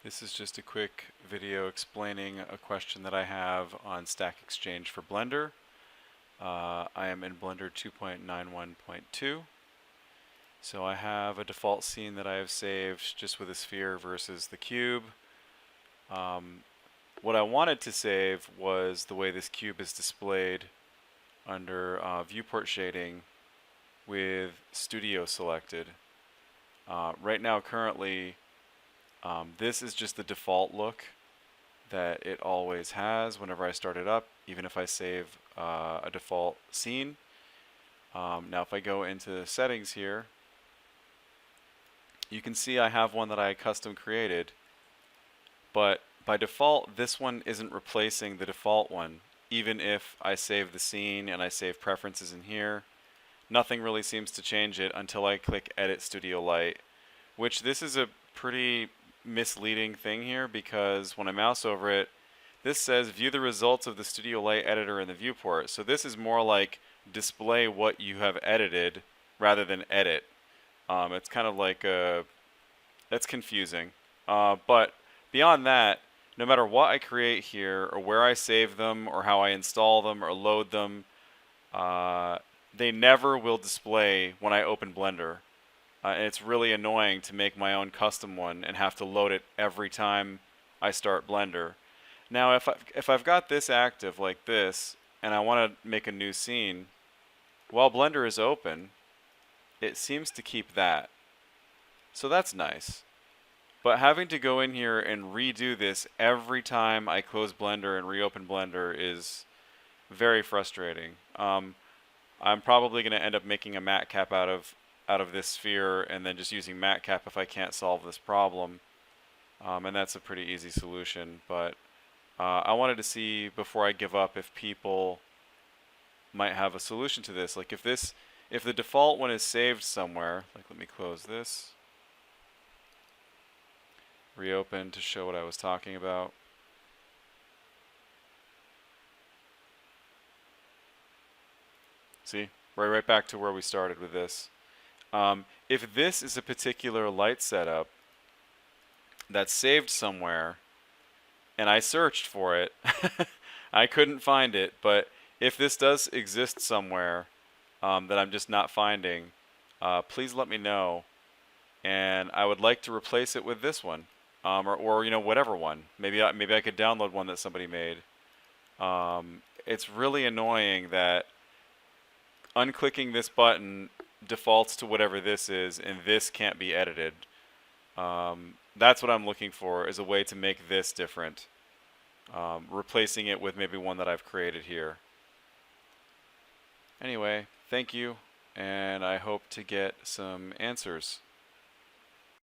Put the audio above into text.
This is just a quick video explaining a question that I have on Stachexchange for Blender. I am in Blender 2.91.2. So I have a default scene that I have saved just with a sphere versus the cube. What I wanted to save was the way this cube is displayed under viewport shading with Studio selected. Right now, currently, this is just the default look that it always has whenever I start it up, even if I save a default scene. Now if I go into settings here, you can see I have one that I custom created, but by default this one isn't replacing the default one. Even if I save the scene and I save preferences in here, nothing really seems to change it until I click Edit Studio Light, which this is a pretty misleading thing here, because when I mouse over it, this says view the results of the Studio Light editor in the viewport. So this is more like display what you have edited rather than edit. It's kind of like that's confusing. But beyond that, no matter what I create here or where I save them or how I install them or load them, they never will display when I open Blender. And it's really annoying to make my own custom one and have to load it every time I start Blender. Now if I've got this active like this and I want to make a new scene, while Blender is open, it seems to keep that. So that's nice. But having to go in here and redo this every time I close Blender and reopen Blender is very frustrating. I'm probably going to end up making a matte cap out of this sphere and then just using matte cap if I can't solve this problem. And that's a pretty easy solution. But I wanted to see before I give up if people might have a solution to this. Like if the default one is saved somewhere, like let me close this, reopen to show what I was talking about. See, we're right back to where we started with this. If this is a particular light setup that's saved somewhere and I searched for it, I couldn't find it, but if this does exist somewhere that I'm just not finding, please let me know, and I would like to replace it with this one, or you know, whatever one. Maybe I could download one that somebody made. It's really annoying that unclicking this button defaults to whatever this is, and this can't be edited. That's what I'm looking for, is a way to make this different. Replacing it with maybe one that I've created here. Anyway, thank you, and I hope to get some answers.